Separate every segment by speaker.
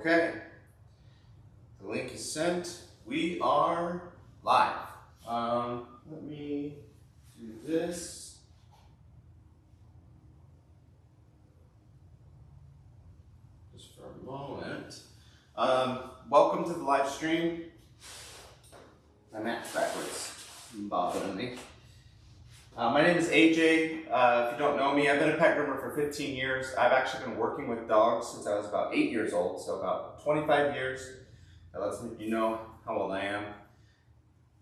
Speaker 1: Okay, the link is sent. We are live. Let me do this. Just for a moment. Welcome to the live stream. My map's backwards. Bothering me. My name is AJ. If you don't know me, I've been a pet groomer for 15 years. I've actually been working with dogs since I was about 8 years old, so about 25 years. That lets you know how old I am.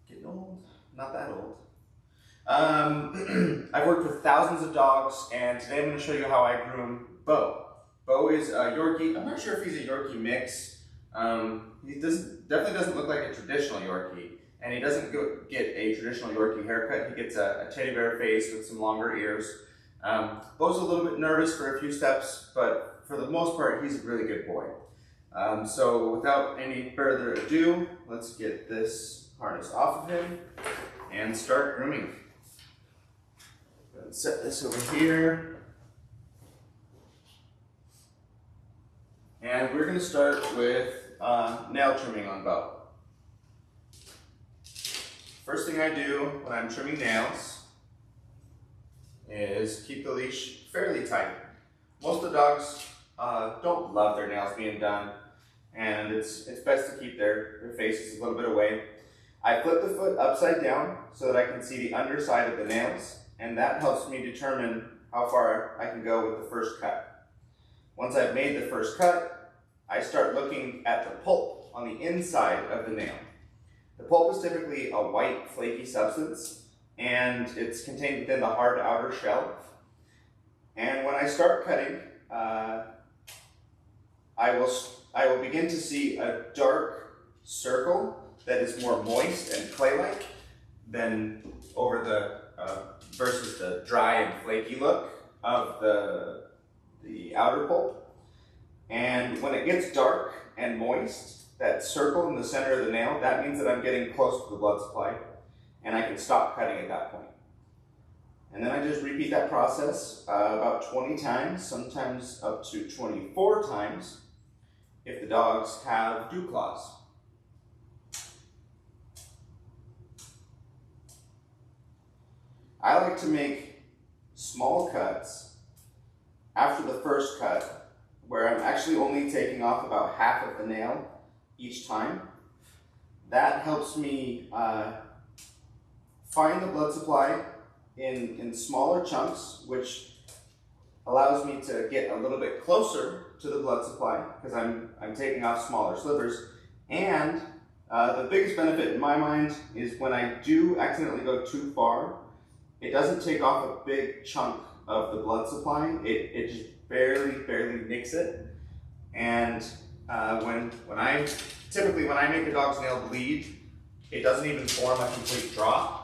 Speaker 1: Getting old, not that old. I've worked with thousands of dogs, and today I'm going to show you how I groom Beau. Beau is a Yorkie. I'm not sure if he's a Yorkie mix. He definitely doesn't look like a traditional Yorkie. And he doesn't get a traditional Yorkie haircut. He gets a teddy bear face with some longer ears. Beau's a little bit nervous for a few steps, but for the most part, he's a really good boy. So without any further ado, let's get this harness off of him and start grooming. Let's set this over here. And we're going to start with nail trimming on Beau. First thing I do when I'm trimming nails is keep the leash fairly tight. Most of the dogs don't love their nails being done, and it's best to keep their faces a little bit away. I flip the foot upside down so that I can see the underside of the nails, and that helps me determine how far I can go with the first cut. Once I've made the first cut, I start looking at the pulp on the inside of the nail. The pulp is typically a white, flaky substance, and it's contained within the hard outer shell. And when I start cutting, I will begin to see a dark circle that is more moist and clay-like than over the versus the dry and flaky look of the outer pulp. And when it gets dark and moist, that circle in the center of the nail, that means that I'm getting close to the blood supply, and I can stop cutting at that point. And then I just repeat that process about 20 times, sometimes up to 24 times, if the dogs have dew claws. I like to make small cuts after the first cut, where I'm actually only taking off about half of the nail each time. That helps me find the blood supply in smaller chunks, which allows me to get a little bit closer to the blood supply because I'm taking off smaller slivers. And the biggest benefit in my mind is when I do accidentally go too far, it doesn't take off a big chunk of the blood supply. It just barely nicks it. And when I make a dog's nail bleed, it doesn't even form a complete drop.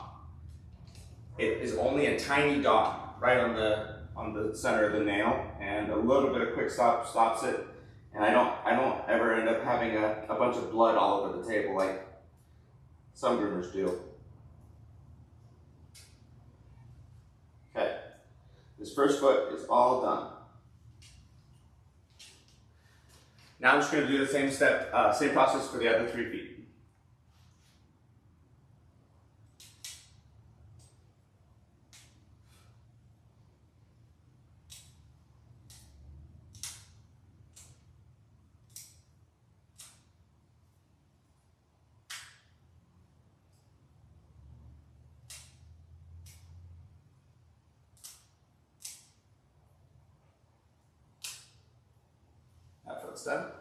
Speaker 1: It is only a tiny dot right on the center of the nail, and a little bit of quick stop stops it. And I don't ever end up having a bunch of blood all over the table like some groomers do. Okay, this first foot is all done. Now I'm just going to do the same process for the other 3 feet. That foot's done.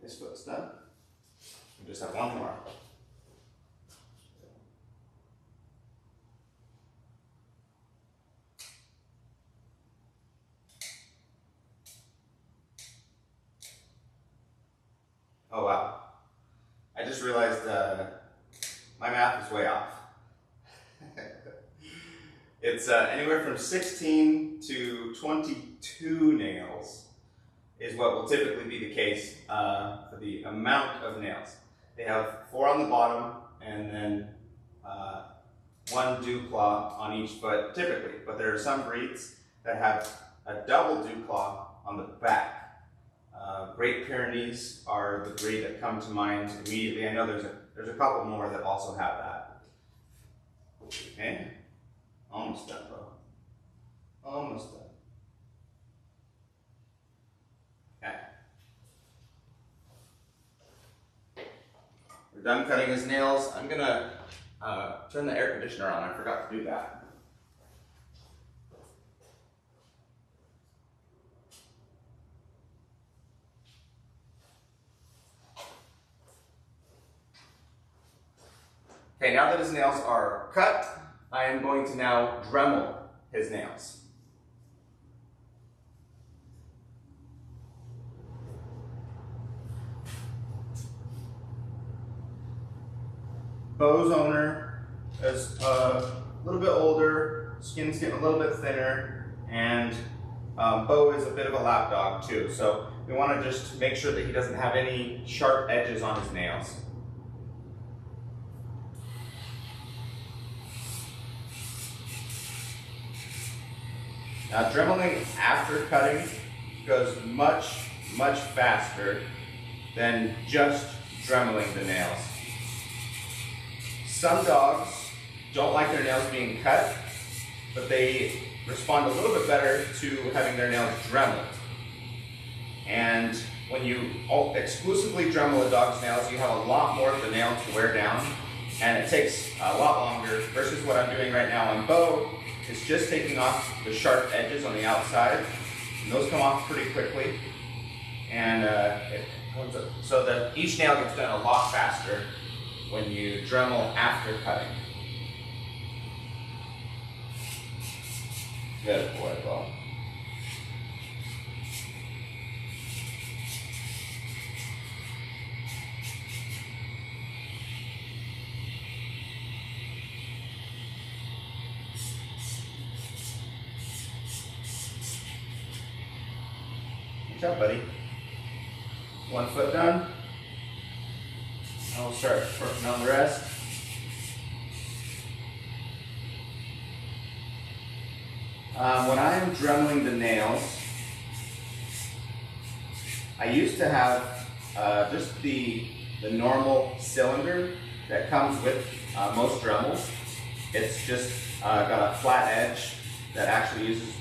Speaker 1: This foot's done. We just have one more. Oh wow. I just just realized my math is way off. It's anywhere from 16 to 22 nails is what will typically be the case for the amount of nails. They have 4 on the bottom and then 1 dew claw on each foot typically, but there are some breeds that have a double dew claw on the back. Great Pyrenees are the breed that come to mind immediately. I know there's a couple more that also have that. Okay, almost done, bro. Almost done. Okay. We're done cutting his nails. I'm gonna turn the air conditioner on. I forgot to do that. Okay, now that his nails are cut, I am going to now Dremel his nails. Beau's owner is a little bit older, skin's getting a little bit thinner, and Beau is a bit of a lap dog too, so we want to just make sure that he doesn't have any sharp edges on his nails. Now, dremeling after cutting goes much, much faster than just dremeling the nails. Some dogs don't like their nails being cut, but they respond a little bit better to having their nails dremeled. And when you exclusively dremel a dog's nails, you have a lot more of the nail to wear down, and it takes a lot longer versus what I'm doing right now on Beau. It's just taking off the sharp edges on the outside, and those come off pretty quickly. And so that each nail gets done a lot faster when you Dremel after cutting. Good boy, Beau. Good job, buddy. 1 foot done. Now we'll start working on the rest. When I am dremeling the nails, I used to have just the normal cylinder that comes with most Dremels. It's just got a flat edge that actually uses,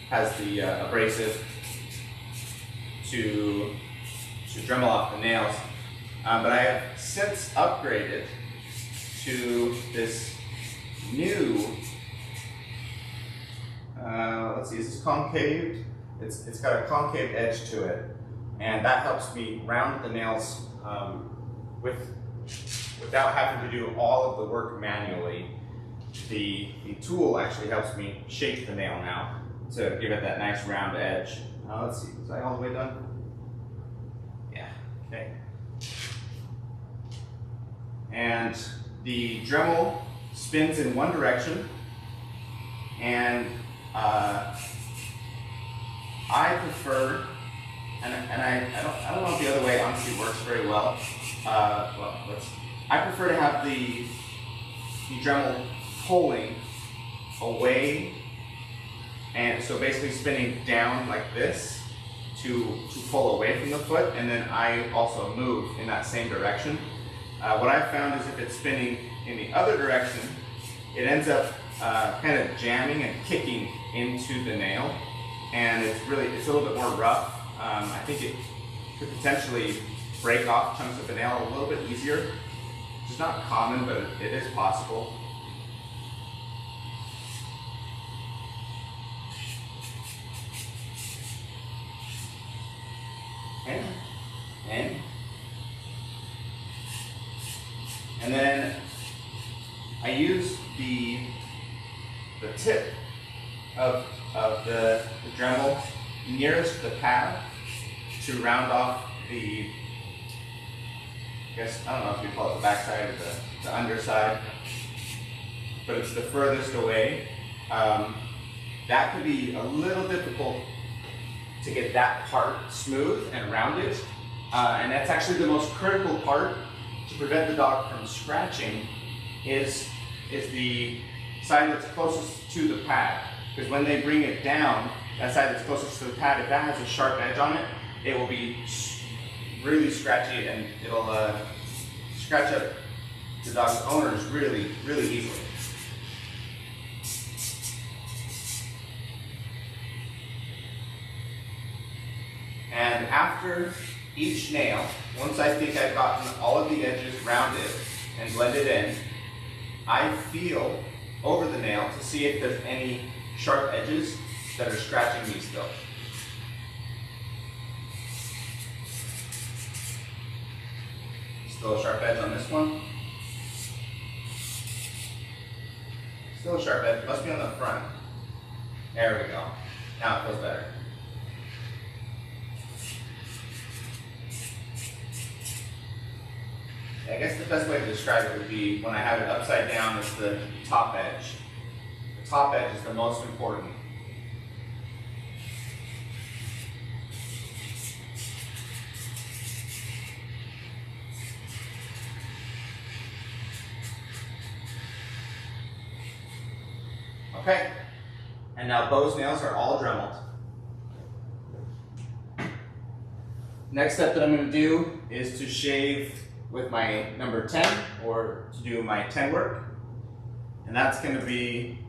Speaker 1: has the abrasive to Dremel off the nails. But I have since upgraded to this new, let's see, is this concaved? It's got a concave edge to it, and that helps me round the nails without having to do all of the work manually. The tool actually helps me shape the nail now to give it that nice round edge. Let's see, is that all the way done? Yeah, okay. And the Dremel spins in one direction, and I prefer, and I don't know if the other way honestly works very well. I prefer to have the Dremel pulling away, and so basically spinning down like this to pull away from the foot, and then I also move in that same direction. What I've found is if it's spinning in the other direction, it ends up kind of jamming and kicking into the nail, and it's a little bit more rough. I think it could potentially break off chunks of the nail a little bit easier, which is not common, but it is possible. And then I use the tip of the Dremel nearest the pad to round off the I guess, I don't know if you call it the backside or the underside, but it's the furthest away. That could be a little difficult to get that part smooth and rounded. And that's actually the most critical part to prevent the dog from scratching is the side that's closest to the pad. Because when they bring it down, that side that's closest to the pad, if that has a sharp edge on it, it will be really scratchy and it'll scratch up the dog's owners really, really easily. And after each nail, once I think I've gotten all of the edges rounded and blended in, I feel over the nail to see if there's any sharp edges that are scratching me still. Still a sharp edge on this one. Still a sharp edge, must be on the front. There we go. Now it feels better. I guess the best way to describe it would be when I have it upside down, it's the top edge. The top edge is the most important. Okay, and now Beau's nails are all Dremeled. Next step that I'm going to do is to shave with my number 10, or to do my 10 work. And that's going to be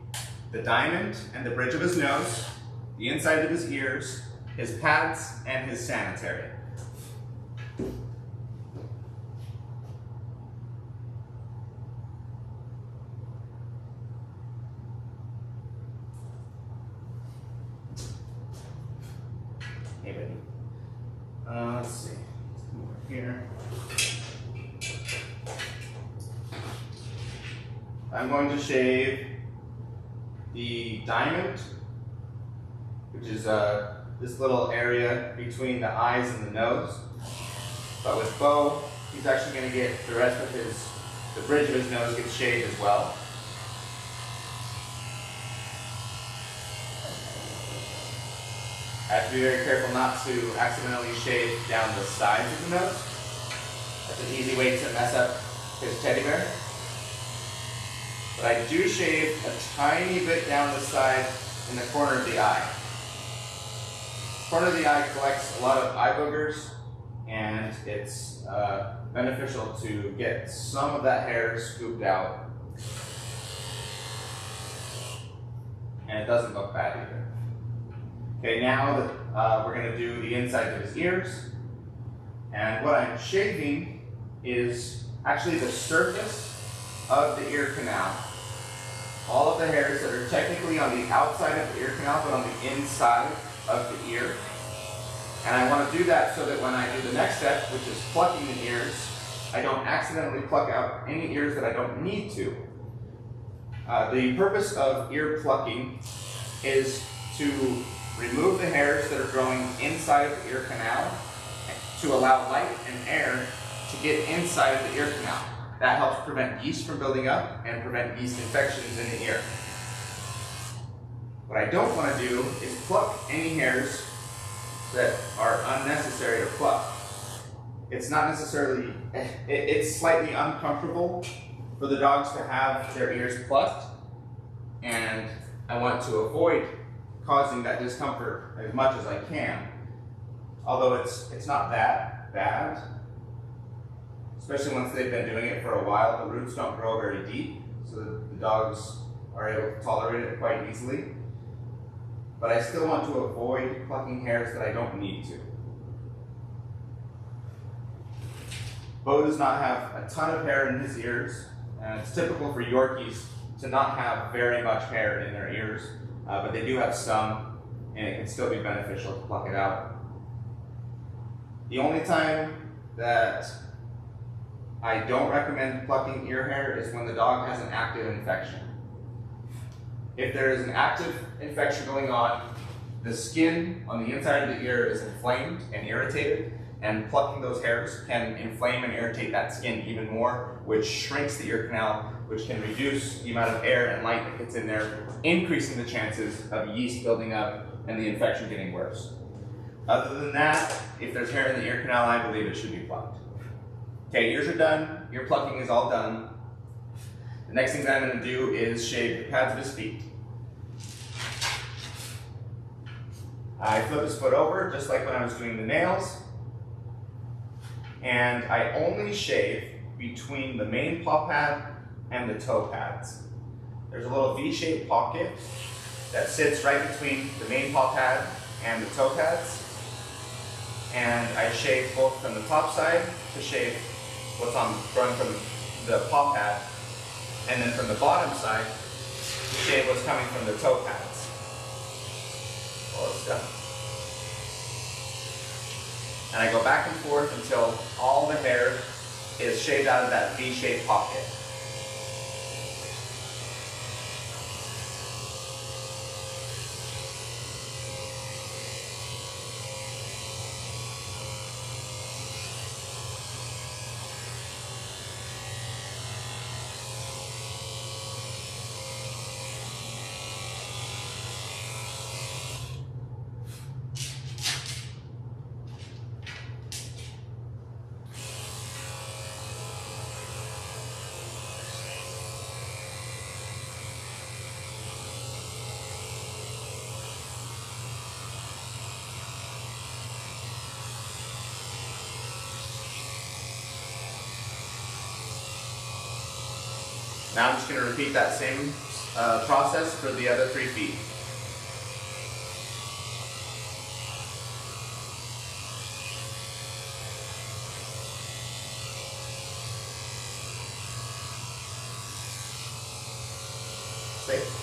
Speaker 1: the diamond and the bridge of his nose, the inside of his ears, his pads, and his sanitary. Hey, buddy. Let's see. Let's come over here. I'm going to shave the diamond, which is this little area between the eyes and the nose. But with Beau, he's actually going to get the rest of the bridge of his nose gets shaved as well. I have to be very careful not to accidentally shave down the sides of the nose. That's an easy way to mess up his teddy bear. But I do shave a tiny bit down the side in the corner of the eye. The corner of the eye collects a lot of eye boogers, and it's beneficial to get some of that hair scooped out. And it doesn't look bad either. Okay, now that we're going to do the inside of his ears. And what I'm shaving is actually the surface of the ear canal. All of the hairs that are technically on the outside of the ear canal, but on the inside of the ear. And I want to do that so that when I do the next step, which is plucking the ears, I don't accidentally pluck out any ears that I don't need to. The purpose of ear plucking is to remove the hairs that are growing inside of the ear canal to allow light and air to get inside of the ear canal. That helps prevent yeast from building up and prevent yeast infections in the ear. What I don't want to do is pluck any hairs that are unnecessary to pluck. It's not necessarily, it's slightly uncomfortable for the dogs to have their ears plucked, and I want to avoid causing that discomfort as much as I can. Although it's not that bad. Especially once they've been doing it for a while, the roots don't grow very deep, so the dogs are able to tolerate it quite easily. But I still want to avoid plucking hairs that I don't need to. Beau does not have a ton of hair in his ears, and it's typical for Yorkies to not have very much hair in their ears, but they do have some, and it can still be beneficial to pluck it out. The only time that I don't recommend plucking ear hair is when the dog has an active infection. If there is an active infection going on, the skin on the inside of the ear is inflamed and irritated, and plucking those hairs can inflame and irritate that skin even more, which shrinks the ear canal, which can reduce the amount of air and light that gets in there, increasing the chances of yeast building up and the infection getting worse. Other than that, if there's hair in the ear canal, I believe it should be plucked. Okay, ears are done, ear plucking is all done. The next thing that I'm going to do is shave the pads of his feet. I flip his foot over, just like when I was doing the nails. And I only shave between the main paw pad and the toe pads. There's a little V-shaped pocket that sits right between the main paw pad and the toe pads. And I shave both from the top side to shave what's growing from the paw pad, and then from the bottom side to shave what's coming from the toe pads. All it's done. And I go back and forth until all the hair is shaved out of that V-shaped pocket. Now I'm just going to repeat that same process for the other 3 feet. Safe.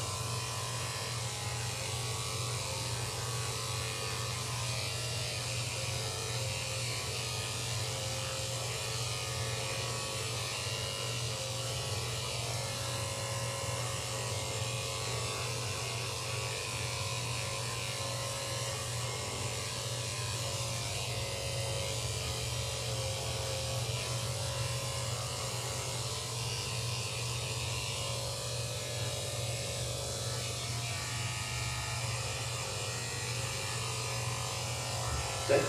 Speaker 1: Good.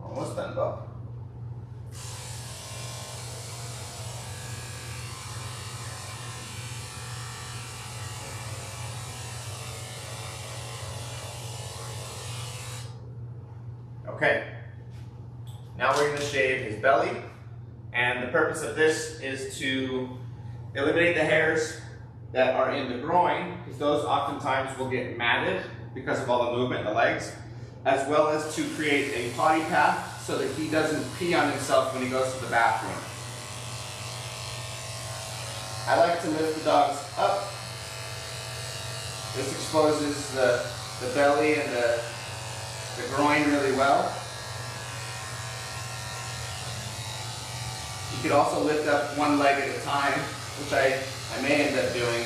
Speaker 1: Almost done, Beau. Okay, now we're going to shave his belly, and the purpose of this is to eliminate the hairs that are in the groin, because those oftentimes will get matted because of all the movement in the legs, as well as to create a potty path so that he doesn't pee on himself when he goes to the bathroom. I like to lift the dogs up. This exposes the belly and the groin really well. You could also lift up one leg at a time, which I may end up doing.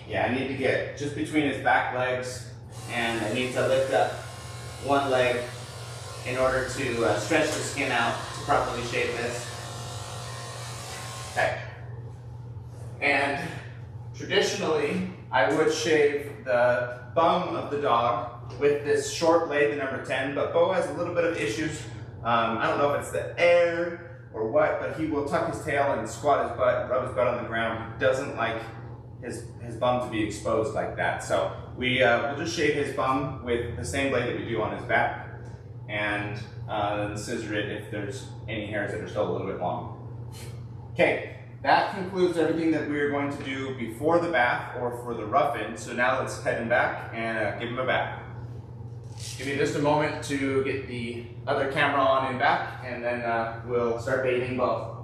Speaker 1: Yeah, I need to get just between his back legs, and I need to lift up one leg in order to stretch the skin out to properly shape this. Okay. And traditionally, I would shave the bum of the dog with this short blade, the number 10, but Beau has a little bit of issues. I don't know if it's the air or what, but he will tuck his tail and squat his butt, rub his butt on the ground. He doesn't like his bum to be exposed like that. So we'll just shave his bum with the same blade that we do on his back, and then scissor it if there's any hairs that are still a little bit long. Okay, that concludes everything that we're going to do before the bath or for the rough-in. So now let's head him back and give him a bath. Give me just a moment to get the other camera on and back, and then we'll start bathing Beau.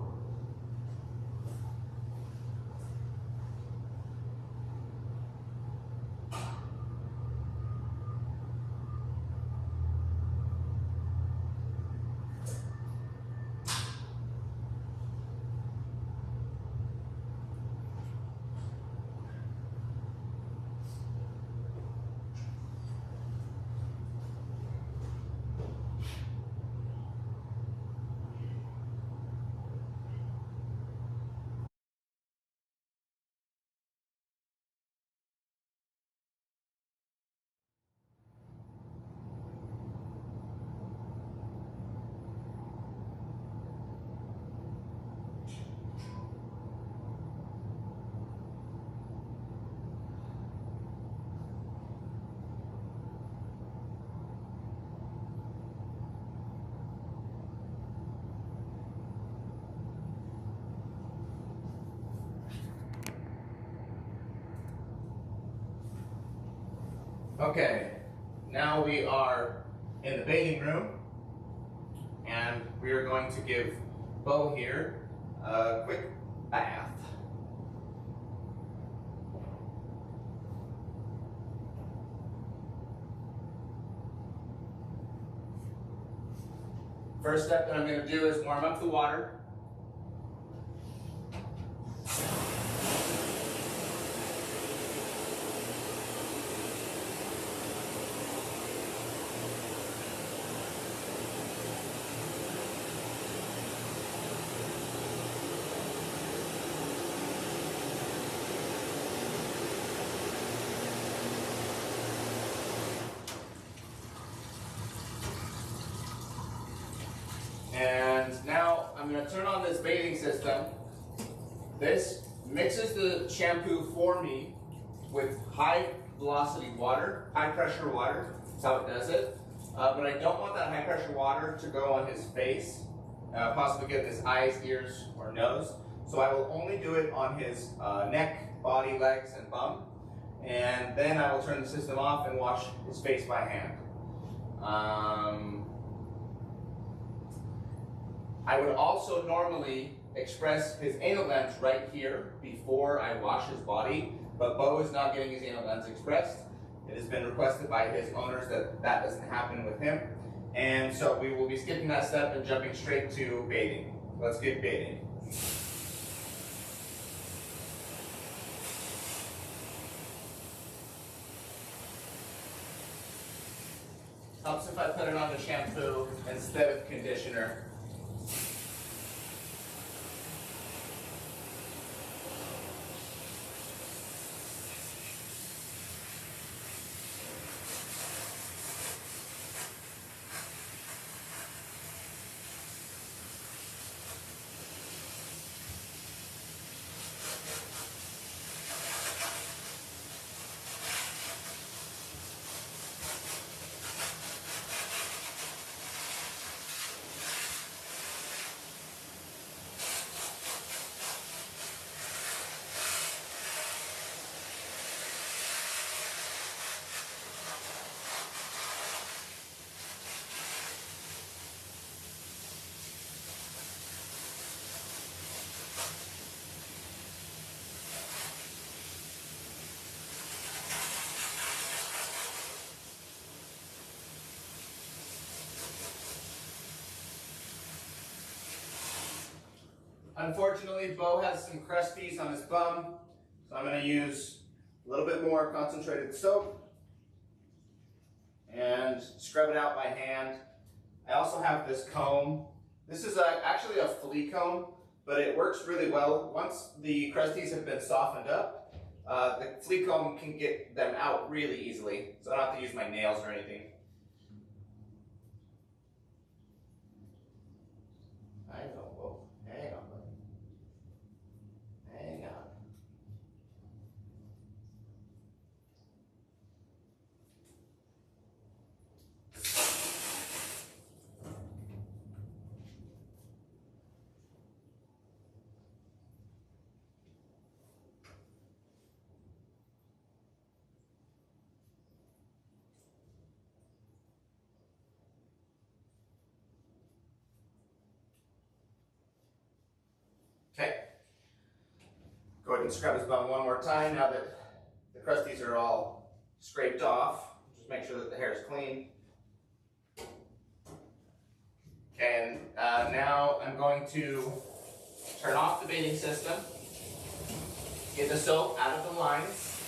Speaker 1: Okay, now we are in the bathing room, and we are going to give Beau here a quick bath. First step that I'm going to do is warm up the water. And now I'm going to turn on this bathing system. This mixes the shampoo for me with high velocity water, high pressure water. That's how it does it. But I don't want that high pressure water to go on his face, possibly get his eyes, ears, or nose. So I will only do it on his neck, body, legs, and bum. And then I will turn the system off and wash his face by hand. I would also normally express his anal glands right here before I wash his body, but Beau is not getting his anal glands expressed. It has been requested by his owners that that doesn't happen with him. And so we will be skipping that step and jumping straight to bathing. Let's get bathing. Helps if I put it on the shampoo instead of conditioner. Unfortunately, Beau has some crusties on his bum, so I'm going to use a little bit more concentrated soap and scrub it out by hand. I also have this comb. This is actually a flea comb, but it works really well. Once the crusties have been softened up, the flea comb can get them out really easily, so I don't have to use my nails or anything. I know, Beau. Okay. Go ahead and scrub his bum one more time now that the crusties are all scraped off. Just make sure that the hair is clean. Okay, and now I'm going to turn off the baiting system, get the soap out of the lines.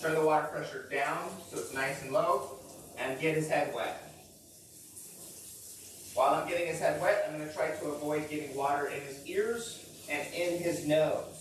Speaker 1: Turn the water pressure down so it's nice and low, and get his head wet. While I'm getting his head wet, I'm going to try to avoid getting water in his ears and in his nose.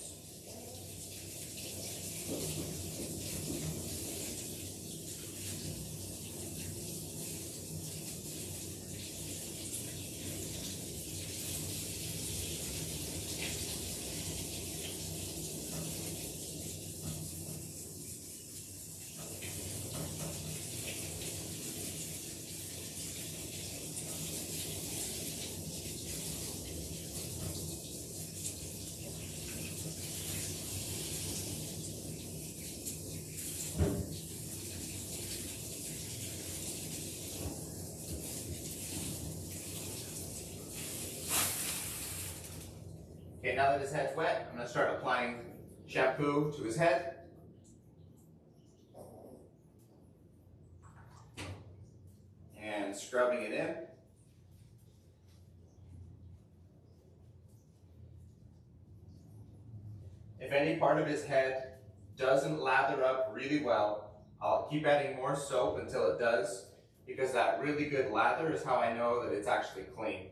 Speaker 1: Okay, now that his head's wet, I'm going to start applying shampoo to his head. And scrubbing it in. If any part of his head doesn't lather up really well, I'll keep adding more soap until it does, because that really good lather is how I know that it's actually clean.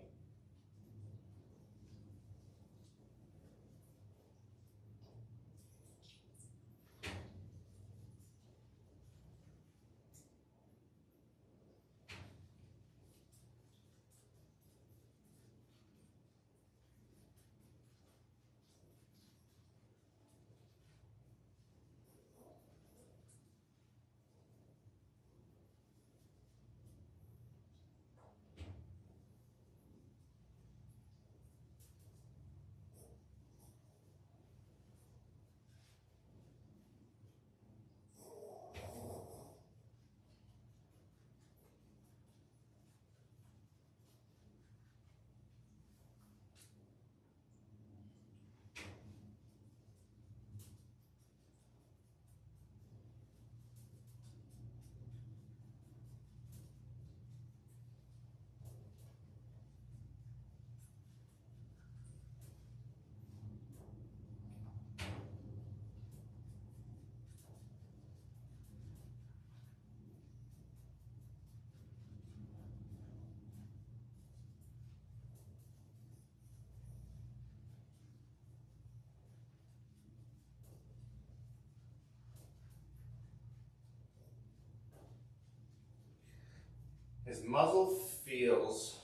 Speaker 1: His muzzle feels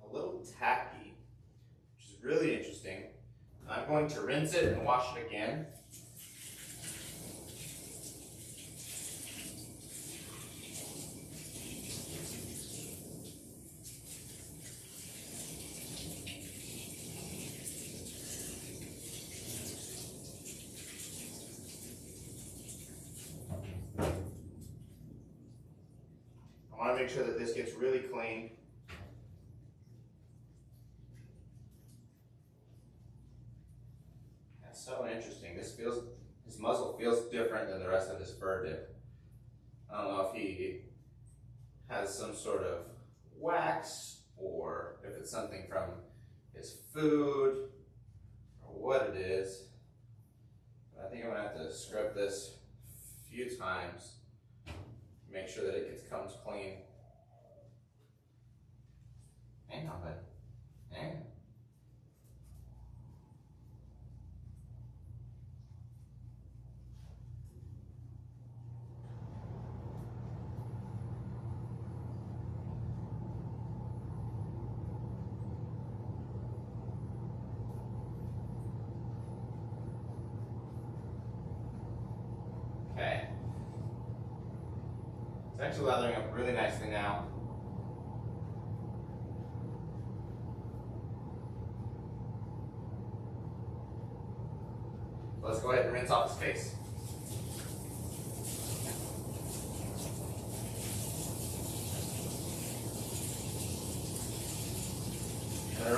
Speaker 1: a little tacky, which is really interesting. I'm going to rinse it and wash it again. I want to make sure that this gets really clean. That's so interesting. His muzzle feels different than the rest of his fur did. I don't know if he has some sort of wax or if it's something from his food or what it is. But I think I'm going to have to scrub this a few times. Make sure that it comes clean. Hang on, bud. Hang on. Okay. It's actually lathering up really nicely now. Let's go ahead and rinse off his face.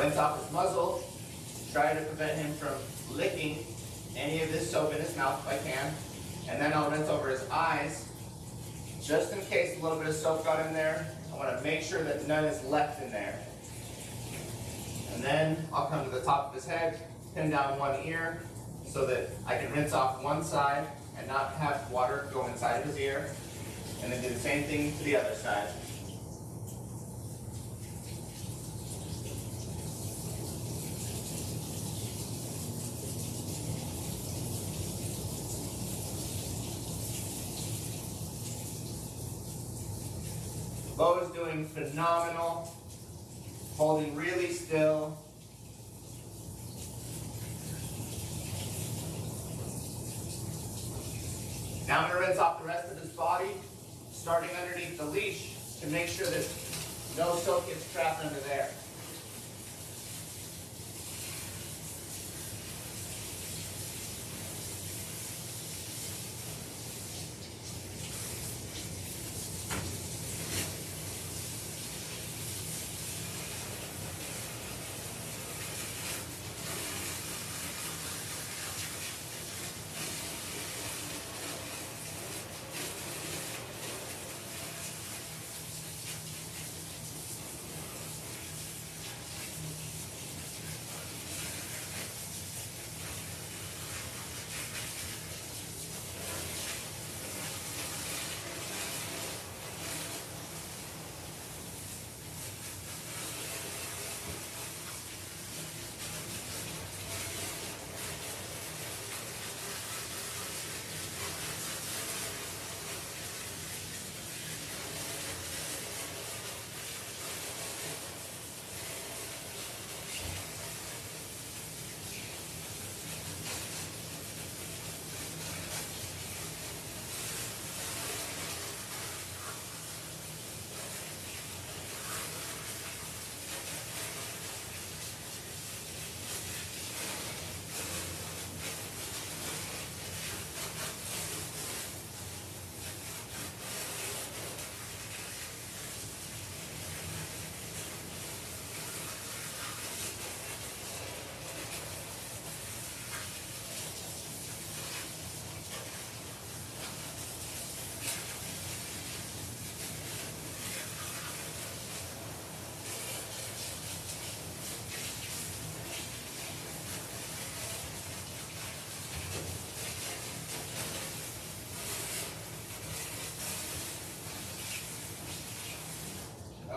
Speaker 1: rinse off his muzzle, try to prevent him from licking any of this soap in his mouth if I can. And then I'll rinse over his eyes, just in case a little bit of soap got in there. I want to make sure that none is left in there. And then I'll come to the top of his head, pin down one ear, so that I can rinse off one side and not have water go inside of his ear. And then do the same thing to the other side. Beau is doing phenomenal, holding really still. Now I'm going to rinse off the rest of his body, starting underneath the leash to make sure that no soap gets trapped under there.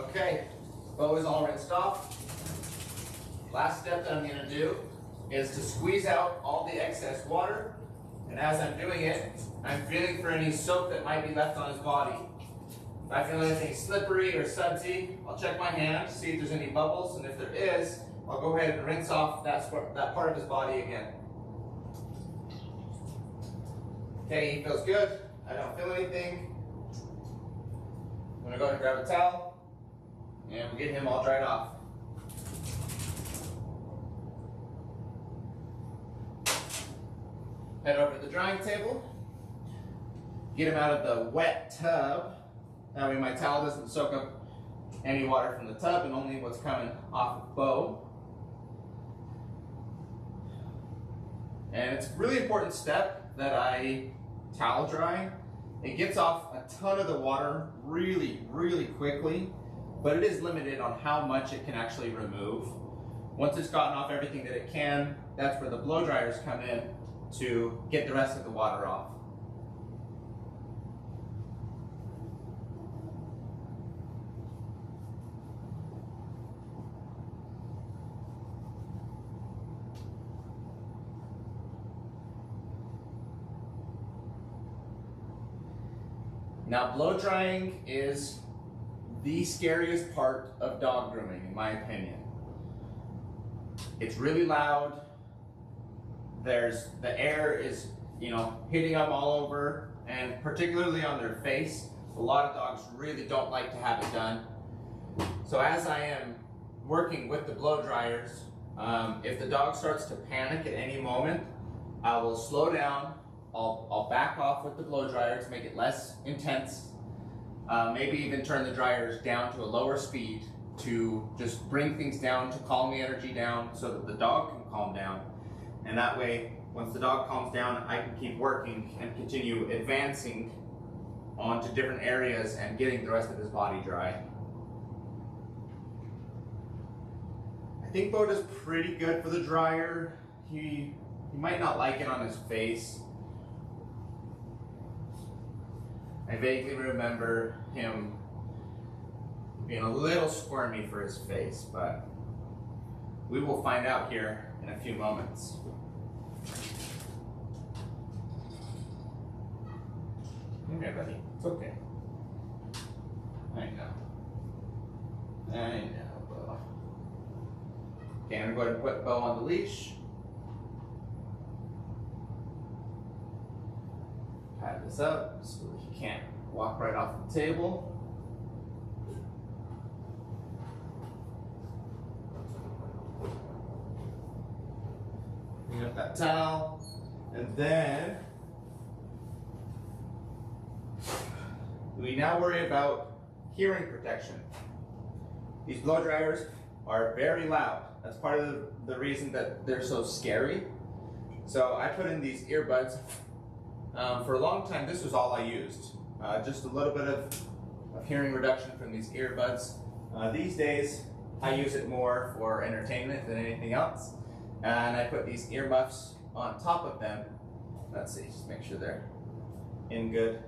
Speaker 1: Okay, Beau is all rinsed off. Last step that I'm going to do is to squeeze out all the excess water. And as I'm doing it, I'm feeling for any soap that might be left on his body. If I feel anything slippery or sudsy, I'll check my hand to see if there's any bubbles. And if there is, I'll go ahead and rinse off that part of his body again. Okay, he feels good. I don't feel anything. I'm going to go ahead and grab a towel. And we'll get him all dried off. Head over to the drying table. Get him out of the wet tub. That way my towel doesn't soak up any water from the tub and only what's coming off of Beau. And it's a really important step that I towel dry. It gets off a ton of the water really, really quickly. But it is limited on how much it can actually remove. Once it's gotten off everything that it can, that's where the blow dryers come in to get the rest of the water off. Now, blow drying is the scariest part of dog grooming, in my opinion. It's really loud. The air is, hitting them all over, and particularly on their face. A lot of dogs really don't like to have it done. So as I am working with the blow dryers, if the dog starts to panic at any moment, I will slow down. I'll back off with the blow dryer to make it less intense. Maybe even turn the dryers down to a lower speed to just bring things down, to calm the energy down so that the dog can calm down. And that way, once the dog calms down, I can keep working and continue advancing onto different areas and getting the rest of his body dry. I think Beau does pretty good for the dryer. He might not like it on his face. I vaguely remember him being a little squirmy for his face, but we will find out here in a few moments. Come here, buddy. It's okay. I know, Beau. Okay, I'm going to go ahead and put Beau on the leash. Pad this up so that he can't walk right off the table. Bring up that towel, and then we now worry about hearing protection. These blow dryers are very loud. That's part of the reason that they're so scary. So I put in these earbuds. For a long time, this was all I used. Just a little bit of hearing reduction from these earbuds. These days, I use it more for entertainment than anything else. And I put these earmuffs on top of them. Let's see, just make sure they're in good.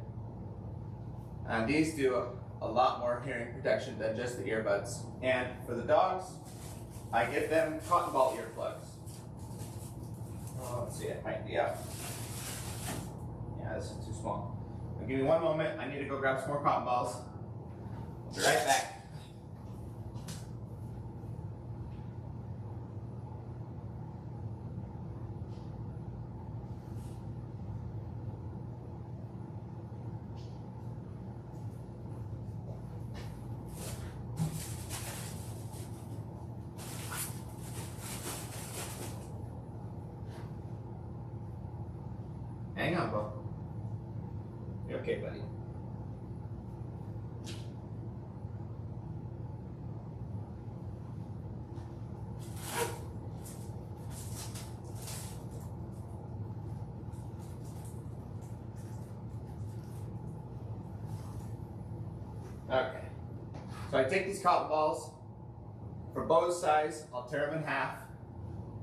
Speaker 1: And these do a lot more hearing protection than just the earbuds. And for the dogs, I give them cotton ball earplugs. Oh, let's see, it might be up. Yeah, this is too small. Now, give me one moment. I need to go grab some more cotton balls. I'll be right back. Hang on, Beau. You okay, buddy? Okay. So I take these cotton balls. For Beau's size, I'll tear them in half.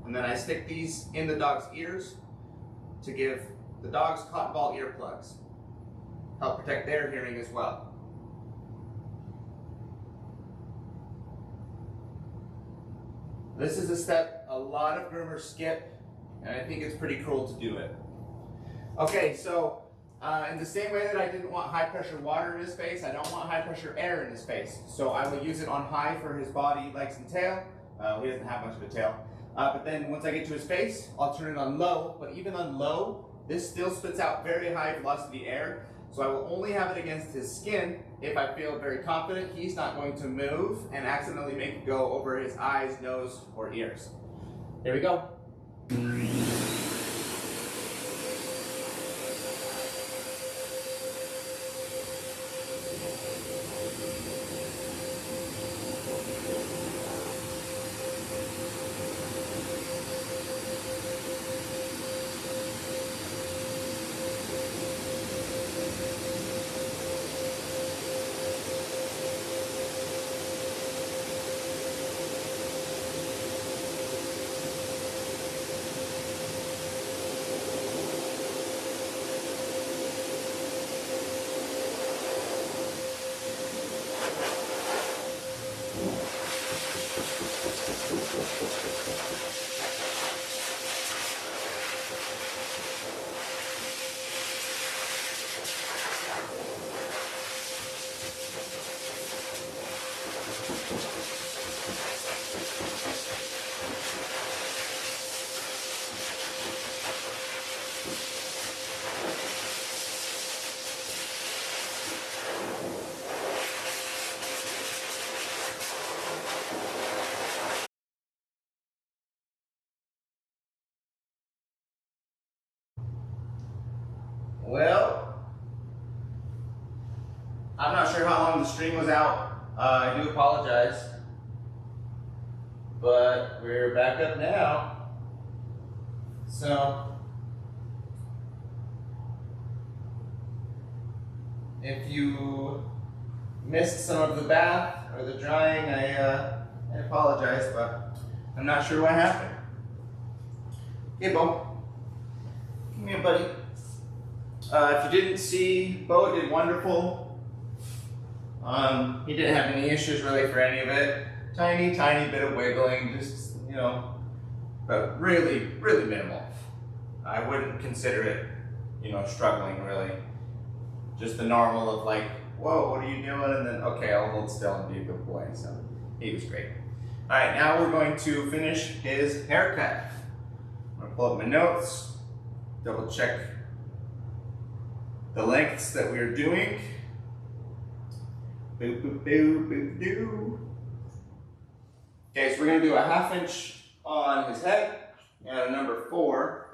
Speaker 1: And then I stick these in the dog's ears to give the dog's cotton ball earplugs. Help protect their hearing as well. This is a step a lot of groomers skip, and I think it's pretty cruel to do it. Okay, so in the same way that I didn't want high pressure water in his face, I don't want high pressure air in his face. So I will use it on high for his body, legs, and tail. He doesn't have much of a tail. But then once I get to his face, I'll turn it on low. But even on low, this still spits out very high velocity air. So I will only have it against his skin if I feel very confident he's not going to move and accidentally make it go over his eyes, nose, or ears. Here we go. Well, I'm not sure how long the stream was out. I do apologize. but we're back up now. So if you missed some of the bath or the drying, I apologize, but I'm not sure what happened. Hey, Beau. Come here, buddy. If you didn't see, Beau did wonderful. He didn't have any issues really for any of it. Tiny bit of wiggling, just, you know, but really minimal. I wouldn't consider it, you know, struggling really. Just the normal of like, whoa, what are you doing? And then, okay, I'll hold still and be a good boy. So he was great. All right, now we're going to finish his haircut. I'm gonna pull up my notes, double check the lengths that we're doing. Boop, boop, boop, boop, doo. Okay, so we're gonna do a 1/2 inch on his head and a number 4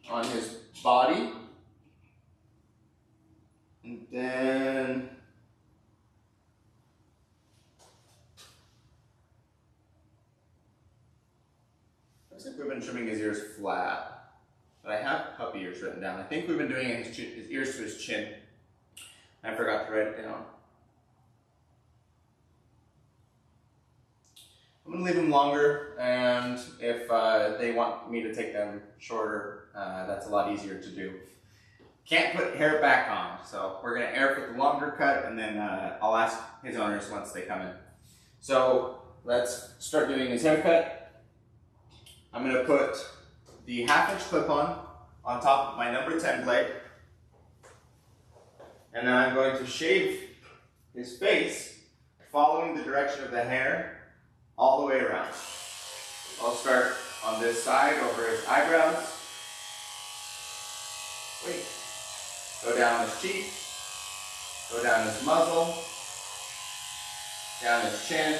Speaker 1: on his body. And then looks like we've been trimming his ears flat, but I have puppy ears written down. I think we've been doing his ears to his chin. I forgot to write it down. I'm gonna leave them longer, and if they want me to take them shorter, that's a lot easier to do. Can't put hair back on, so we're gonna air for the longer cut, and then I'll ask his owners once they come in. So let's start doing his haircut. I'm gonna put the 1/2 inch clip on top of my number 10 blade, and then I'm going to shave his face following the direction of the hair all the way around. I'll start on this side over his eyebrows. Wait. Go down his cheek. Go down his muzzle. Down his chin.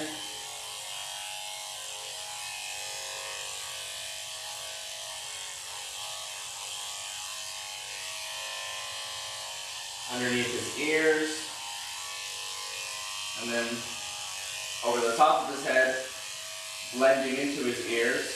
Speaker 1: Underneath his ears. And then over the top of his head, blending into his ears.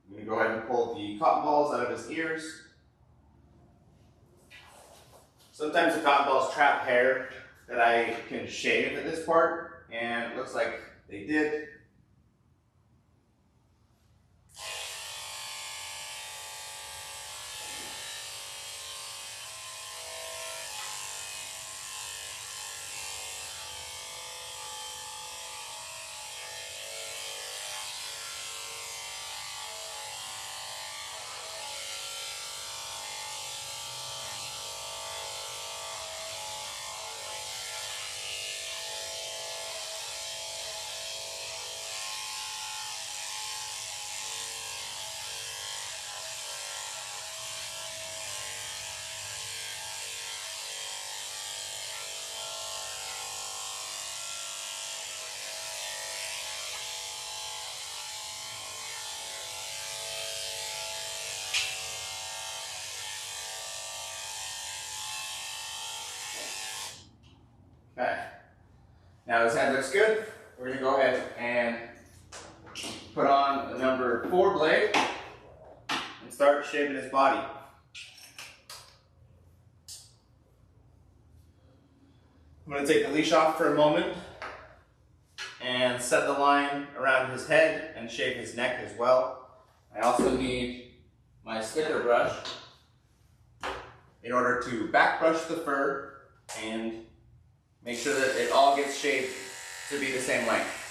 Speaker 1: I'm going to go ahead and pull the cotton balls out of his ears. Sometimes the cotton balls trap hair that I can shave at this part, and it looks like they did. Okay. Now his head looks good. We're going to go ahead and put on the number 4 blade and start shaving his body. I'm going to take the leash off for a moment and set the line around his head and shave his neck as well. I also need my slicker brush. in order to back brush the fur and make sure that it all gets shaved to be the same length.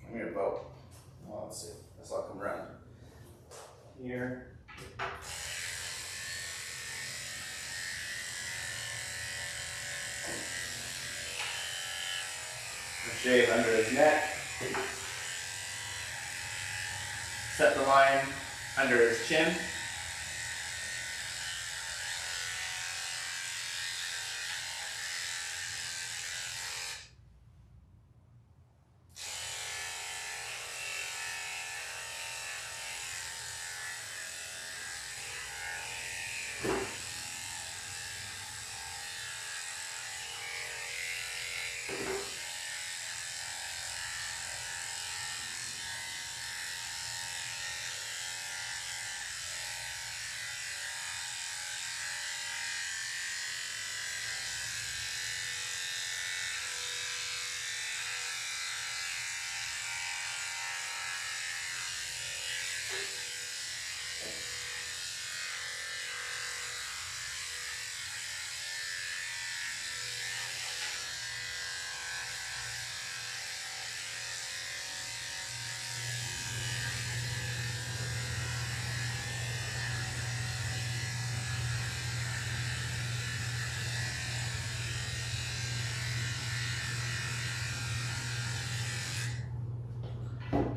Speaker 1: Come here, Beau. Well, let's see. Let's all come around. Here. Shave under his neck. Set the line under his chin.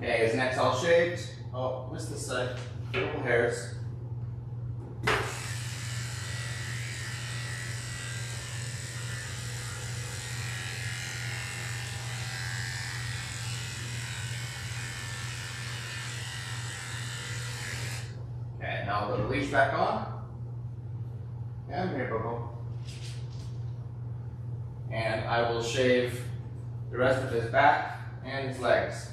Speaker 1: Okay, his neck's all shaved. Oh, missed this side. Little hairs. Okay, now I'll put the leash back on. Yeah, I'm here, Beau. And I will shave the rest of his back and his legs.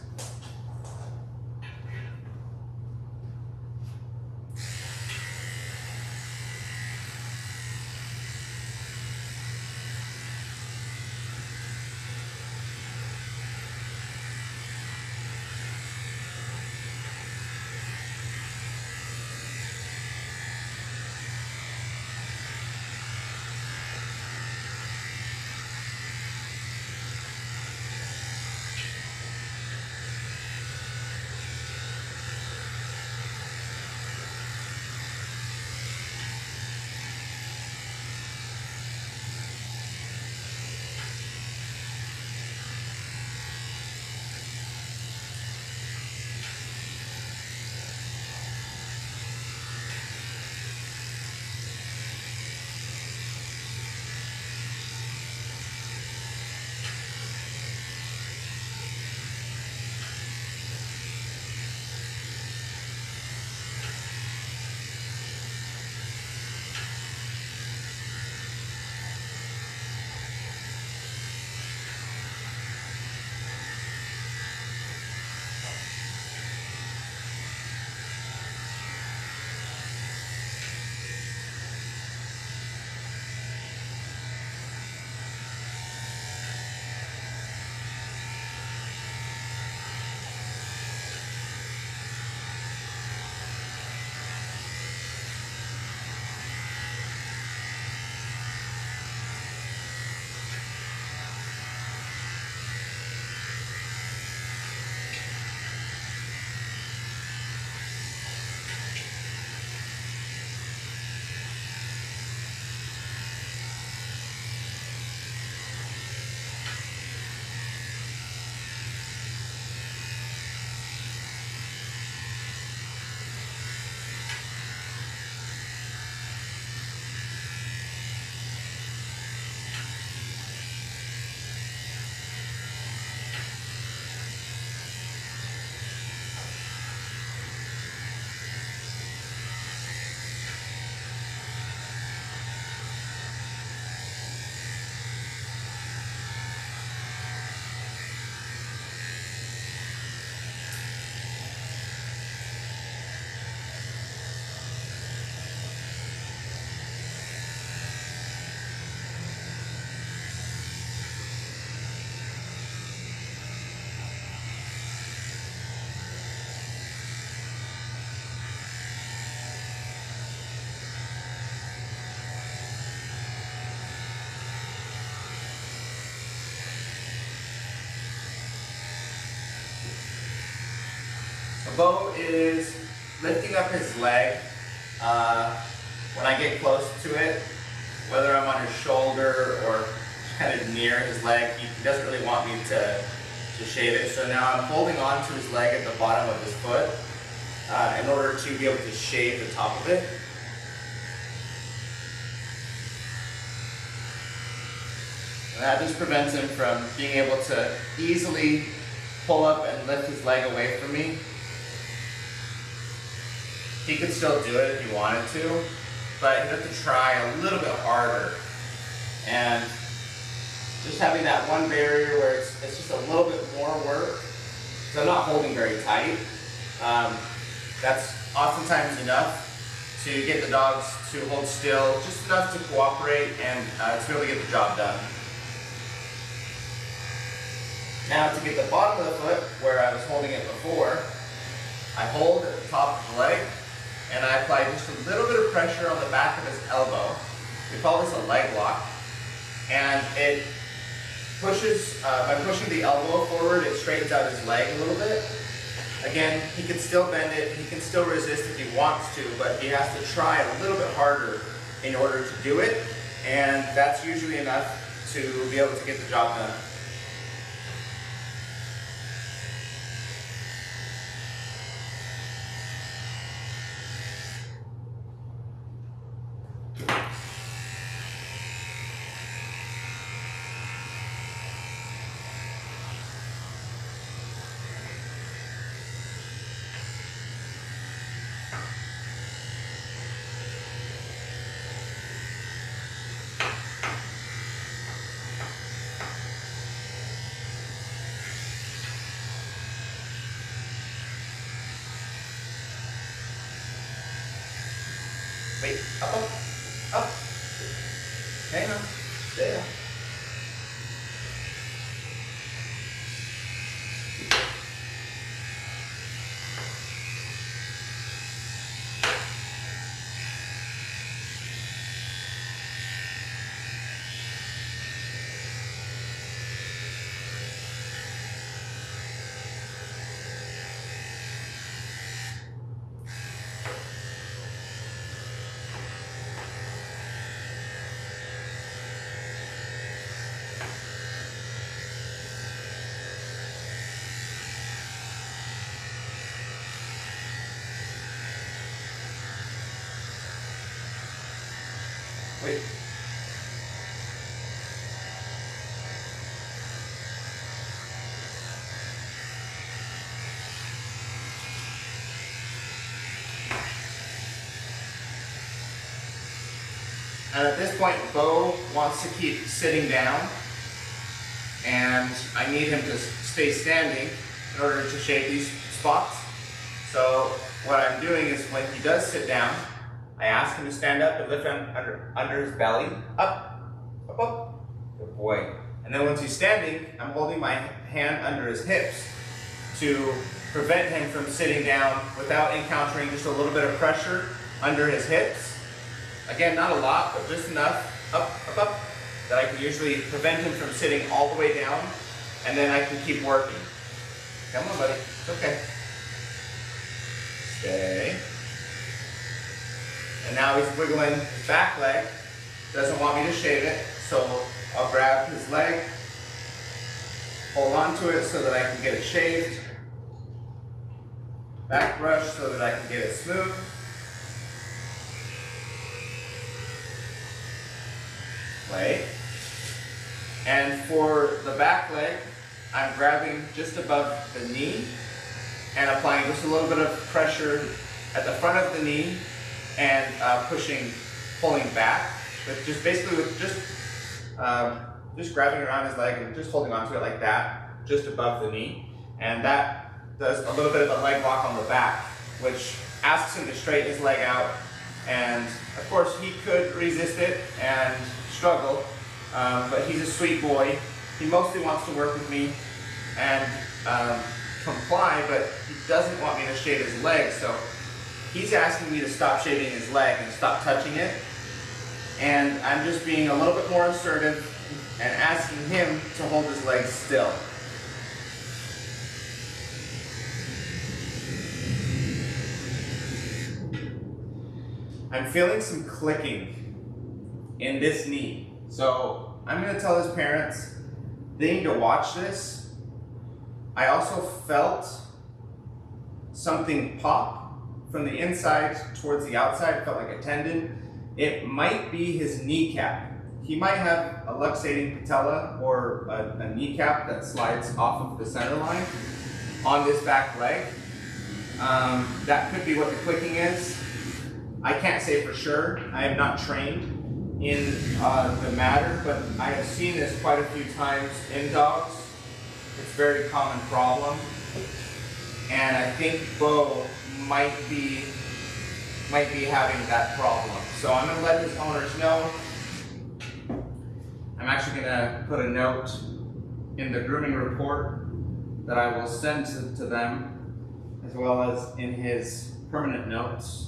Speaker 1: Beau is lifting up his leg when I get close to it, whether I'm on his shoulder or kind of near his leg. He doesn't really want me to shave it. So now I'm holding on to his leg at the bottom of his foot in order to be able to shave the top of it. And that just prevents him from being able to easily pull up and lift his leg away from me. He could still do it if he wanted to, but he'd have to try a little bit harder. And just having that one barrier where it's just a little bit more work, because I'm not holding very tight, that's oftentimes enough to get the dogs to hold still, just enough to cooperate and to be able to get the job done. Now to get the bottom of the foot, where I was holding it before, I hold at the top of the leg, and I apply just a little bit of pressure on the back of his elbow. We call this a leg lock. And it pushes, by pushing the elbow forward, it straightens out his leg a little bit. Again, he can still bend it, he can still resist if he wants to, but he has to try a little bit harder in order to do it. And that's usually enough to be able to get the job done. Wait, up. Hang on, there. Wait. And at this point, Beau wants to keep sitting down, and I need him to stay standing in order to shave these spots. So what I'm doing is when he does sit down, I ask him to stand up and lift under his belly. Up. Good boy. And then once he's standing, I'm holding my hand under his hips to prevent him from sitting down without encountering just a little bit of pressure under his hips. Again, not a lot, but just enough, up, that I can usually prevent him from sitting all the way down, and then I can keep working. Come on, buddy. It's okay. Stay. And now he's wiggling his back leg. Doesn't want me to shave it, so I'll grab his leg, hold on to it so that I can get it shaved, back brush so that I can get it smooth. Play. And for the back leg, I'm grabbing just above the knee and applying just a little bit of pressure at the front of the knee and pulling back, but just basically with just grabbing around his leg and just holding onto it like that, just above the knee. And that does a little bit of a leg lock on the back, which asks him to straighten his leg out. And of course, he could resist it and struggle, but he's a sweet boy. He mostly wants to work with me and comply, but he doesn't want me to shave his leg, so he's asking me to stop shaving his leg and stop touching it. And I'm just being a little bit more assertive and asking him to hold his leg still. I'm feeling some clicking in this knee. So I'm gonna tell his parents they need to watch this. I also felt something pop from the inside towards the outside. It felt like a tendon. It might be his kneecap. He might have a luxating patella or a kneecap that slides off of the center line on this back leg. That could be what the clicking is. I can't say for sure. I am not trained in the matter, but I have seen this quite a few times in dogs. It's a very common problem. And I think Beau might be having that problem. So I'm gonna let his owners know. I'm actually gonna put a note in the grooming report that I will send to them, as well as in his permanent notes.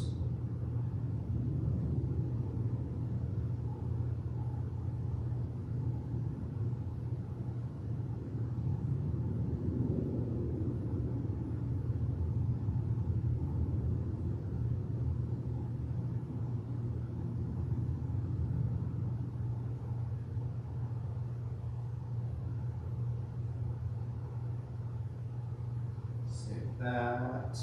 Speaker 1: That.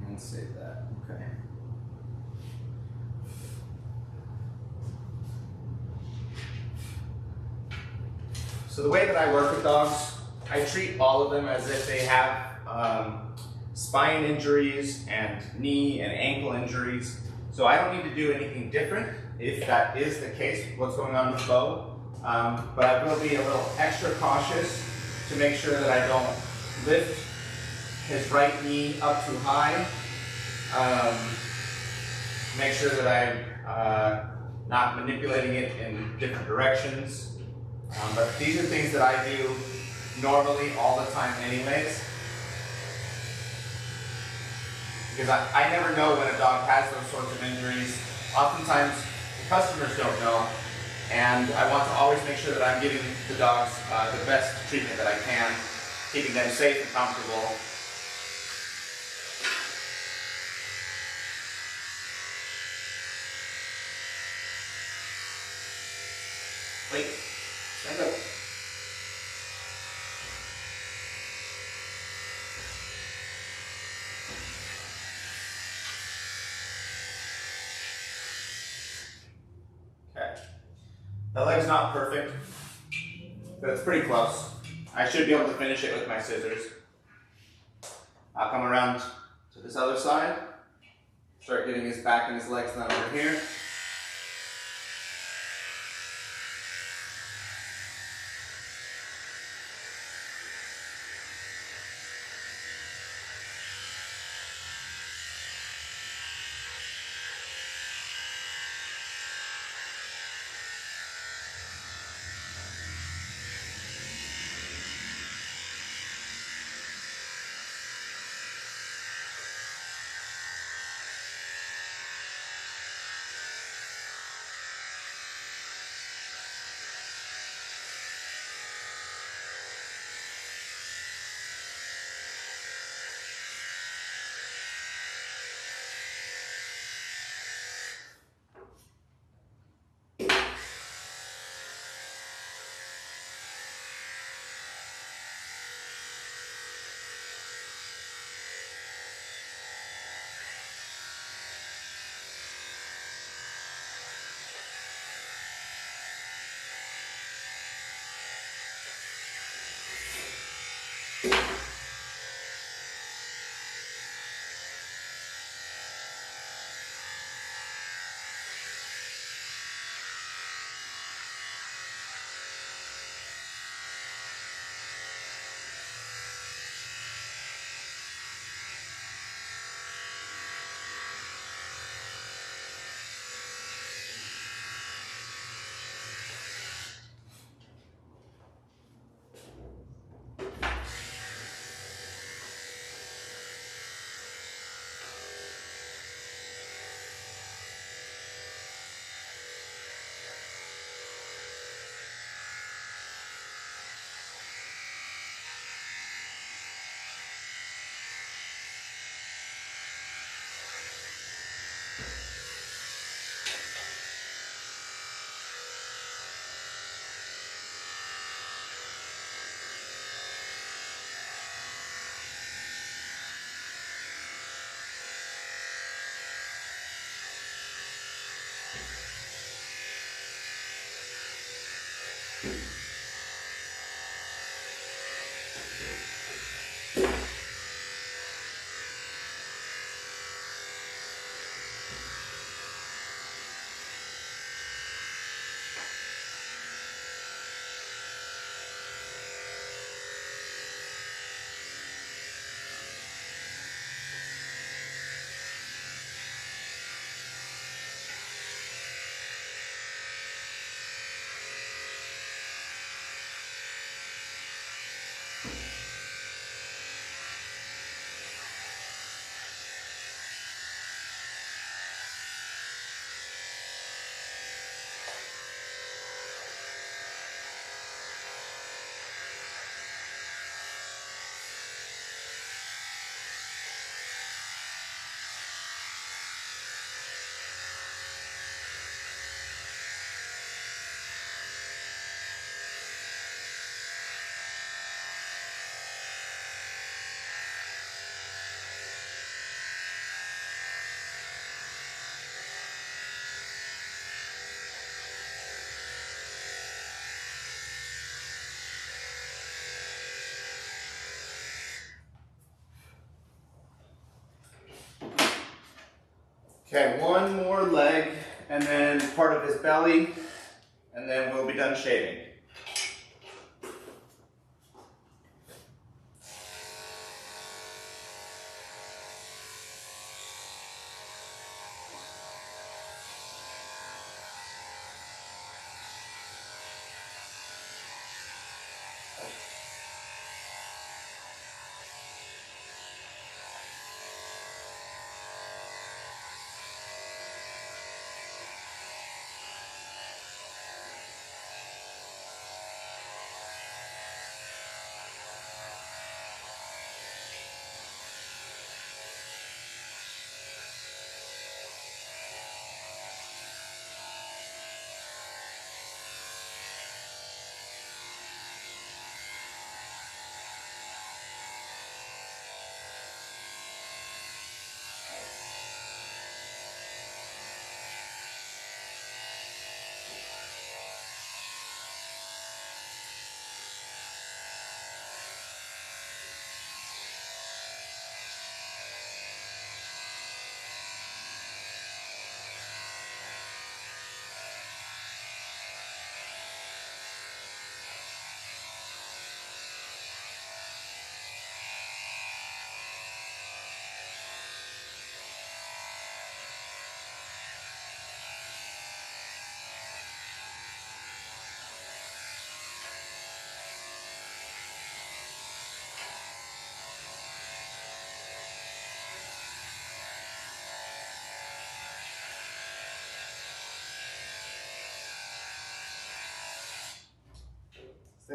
Speaker 1: And save that. Okay. So the way that I work with dogs, I treat all of them as if they have spine injuries and knee and ankle injuries. So I don't need to do anything different if that is the case, what's going on with Beau. But I will be a little extra cautious to make sure that I don't lift his right knee up too high. Make sure that I'm not manipulating it in different directions. But these are things that I do normally all the time anyways. Because I never know when a dog has those sorts of injuries. Oftentimes, the customers don't know, and I want to always make sure that I'm giving the dogs the best treatment that I can, keeping them safe and comfortable. Wait, stand up. Okay. That leg's not perfect, but it's pretty close. I should be able to finish it with my scissors. I'll come around to this other side, start getting his back and his legs down over here. Okay, one more leg and then part of his belly, and then we'll be done shaving. See?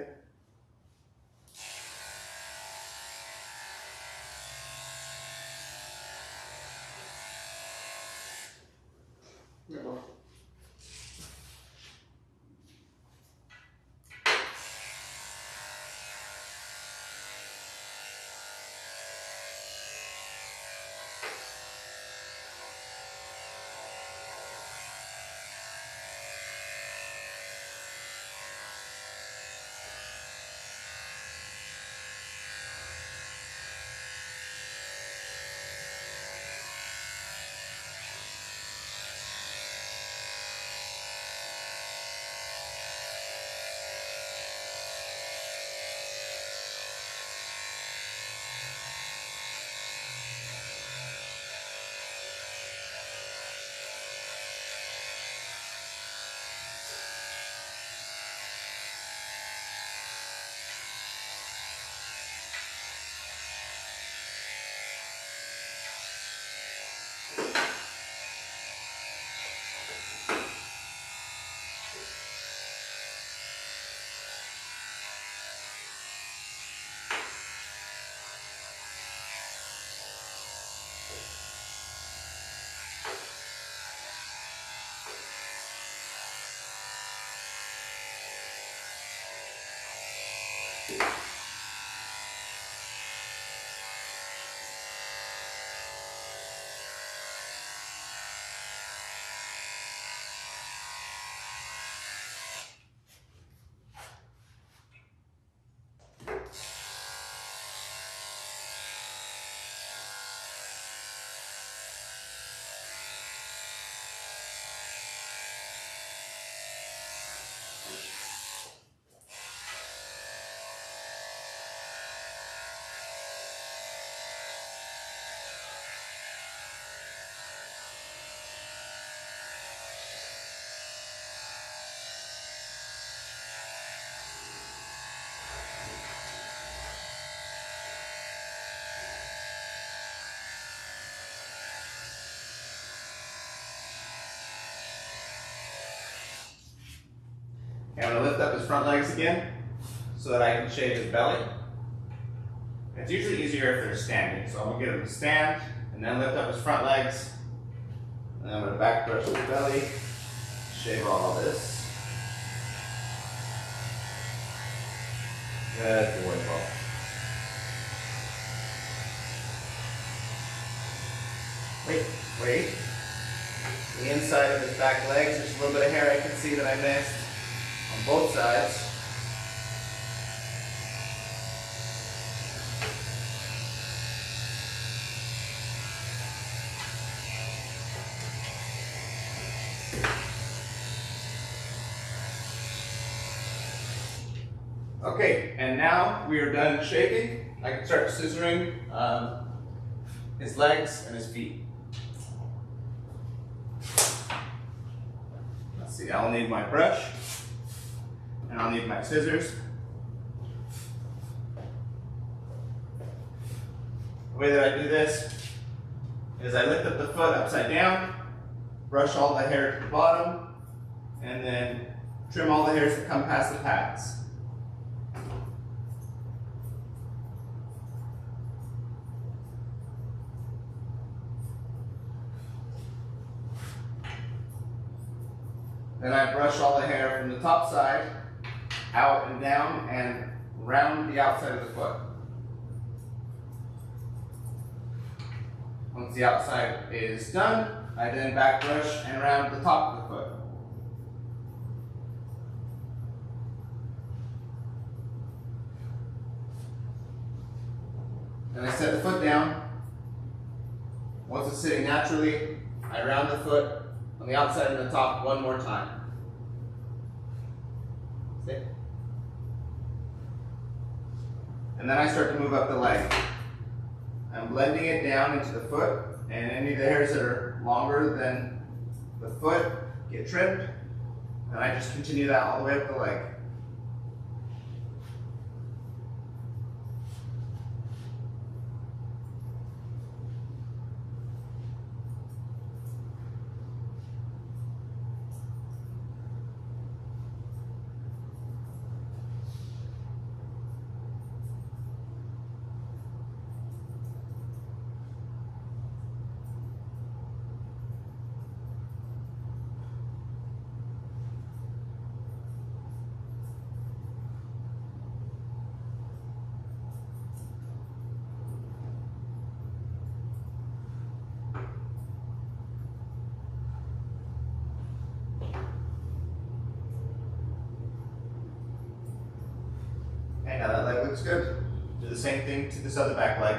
Speaker 1: Okay, I'm going to lift up his front legs again so that I can shave his belly. It's usually easier if they're standing, so I'm going to get him to stand and then lift up his front legs. And then I'm going to back brush his belly, shave all of this. Good boy, Beau. Wait. The inside of his back legs, there's a little bit of hair I can see that I missed on both sides. Okay, and now we are done shaking. I can start scissoring his legs and his feet. Let's see, I'll need my brush and I'll need my scissors. The way that I do this is I lift up the foot upside down, brush all the hair to the bottom, and then trim all the hairs that come past the pads. Then I brush all the hair from the top side out and down and round the outside of the foot. Once the outside is done, I then back brush and round the top of the foot. Then I set the foot down. Once it's sitting naturally, I round the foot on the outside and the top one more time. See? And then I start to move up the leg. I'm blending it down into the foot, and any of the hairs that are longer than the foot get trimmed, and I just continue that all the way up the leg. Okay, now that leg looks good. Do the same thing to this other back leg.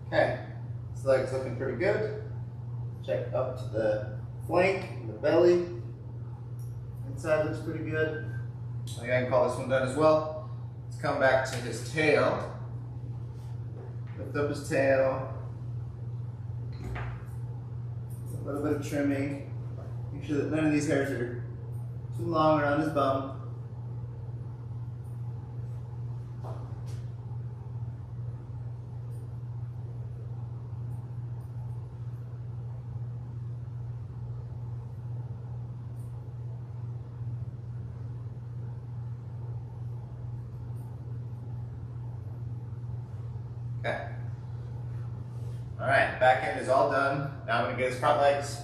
Speaker 1: Okay, this leg's looking pretty good. Check up to the flank, the belly. Inside looks pretty good. I think I can call this one done as well. Let's come back to his tail. Lift up his tail. A little bit of trimming. Make sure that none of these hairs are too long around his bum. Okay. All right, back end is all done. Now I'm going to get his front legs.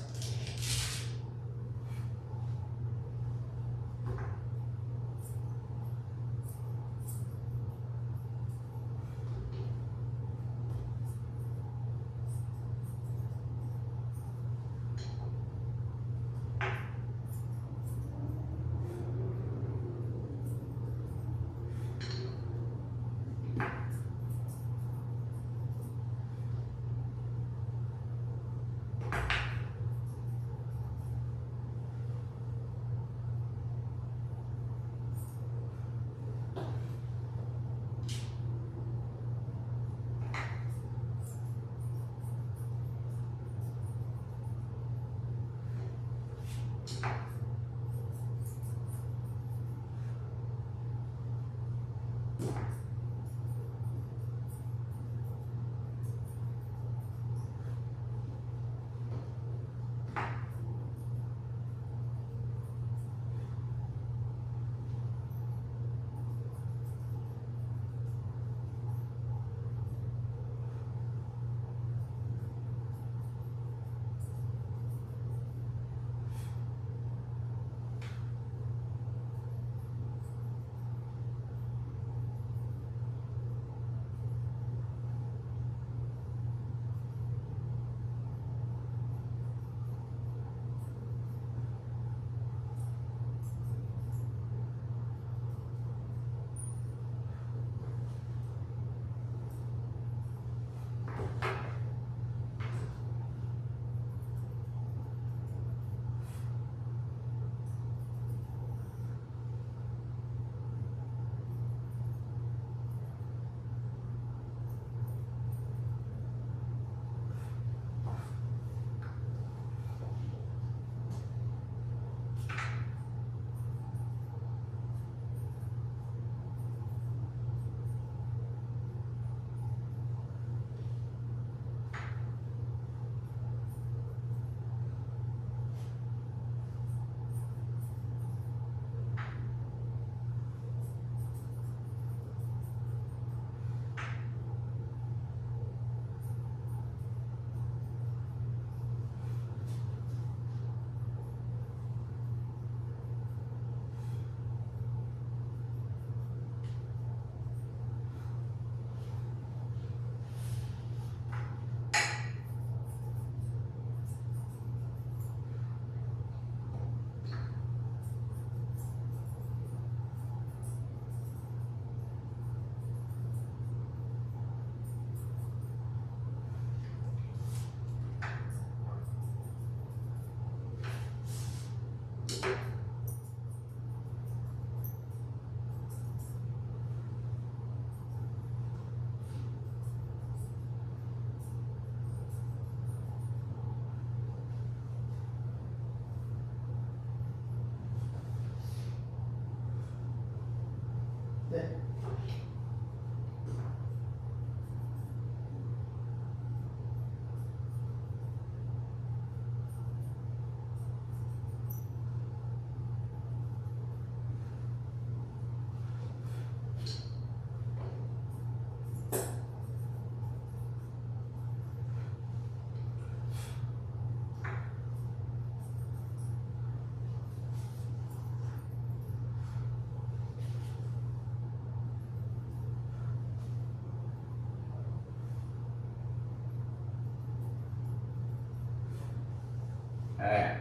Speaker 1: Alright,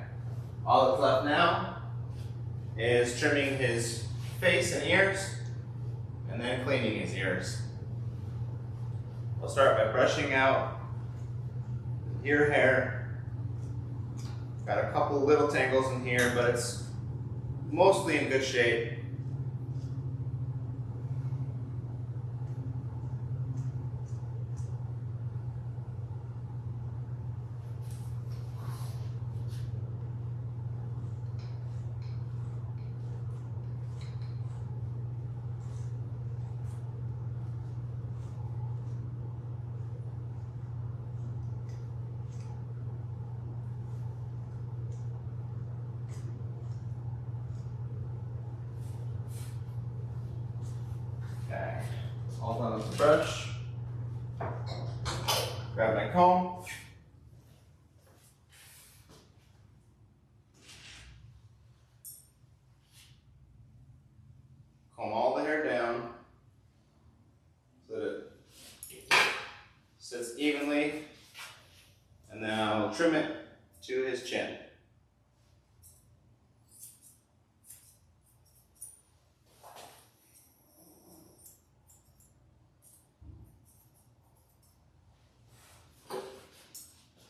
Speaker 1: all that's left now is trimming his face and ears, and then cleaning his ears. I'll start by brushing out ear hair. Got a couple little tangles in here, but it's mostly in good shape. Okay, all done with the brush. Grab my comb. Comb all the hair down so that it sits evenly, and then I'll trim it to his chin.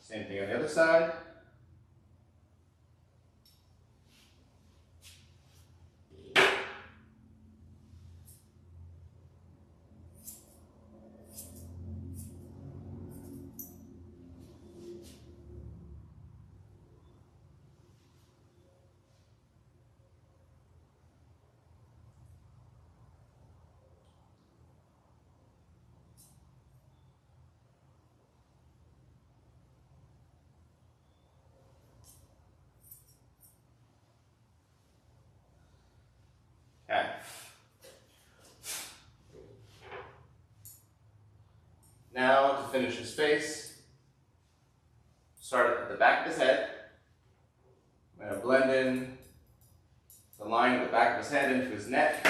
Speaker 1: Same thing on the other side. finish his face, start at the back of his head. I'm going to blend in the line at the back of his head into his neck.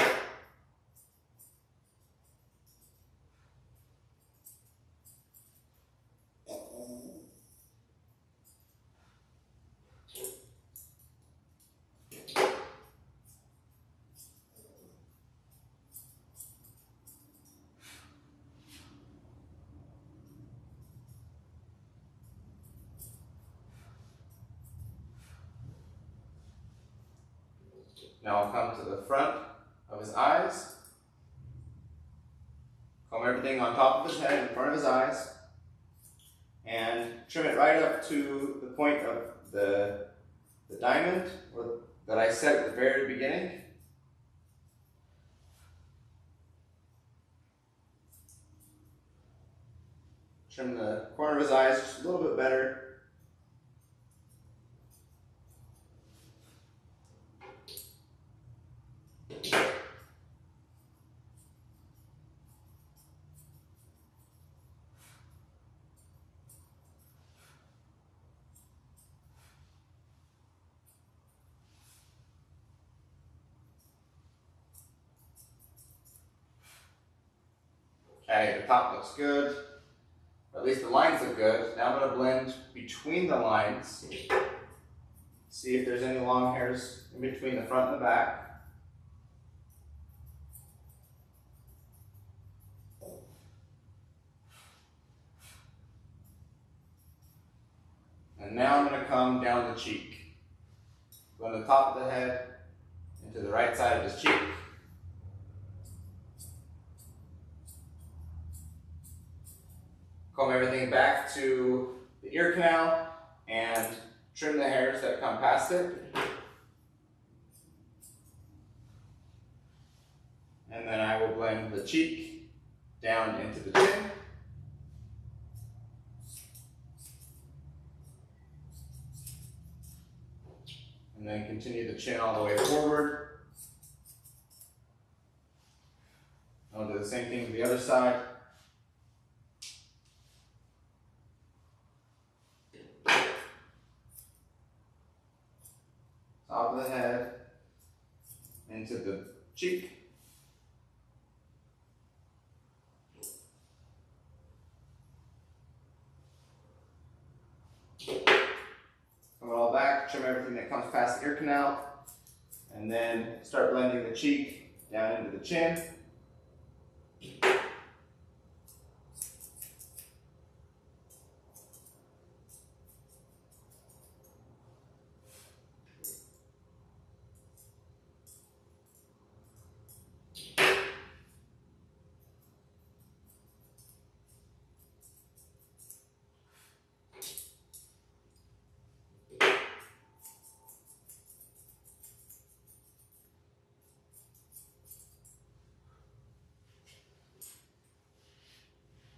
Speaker 1: Now I'll come to the front of his eyes, comb everything on top of his head in front of his eyes, and trim it right up to the point of the diamond that I set at the very beginning. Trim the corner of his eyes just a little bit better. Okay, the top looks good, or at least the lines look good. Now I'm going to blend between the lines, see if there's any long hairs in between the front and the back. And now I'm going to come down the cheek. Blend the top of the head into the right side of his cheek. Comb everything back to the ear canal and trim the hairs that come past it. And then I will blend the cheek down into the chin. And then continue the chin all the way forward. I'll do the same thing to the other side. Top of the head, into the cheek. Come it all back, trim everything that comes past the ear canal, and then start blending the cheek down into the chin.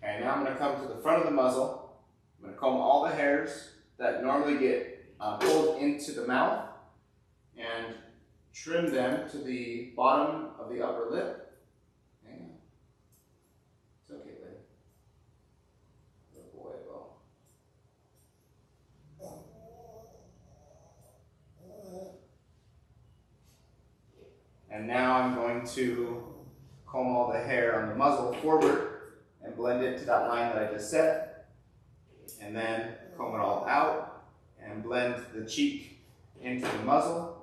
Speaker 1: And now I'm going to come to the front of the muzzle. I'm going to comb all the hairs that normally get pulled into the mouth and trim them to the bottom of the upper lip. Hang on. It's okay, babe. Good boy, Beau. And now I'm going to comb all the hair on the muzzle forward and blend it to that line that I just set, and then comb it all out and blend the cheek into the muzzle.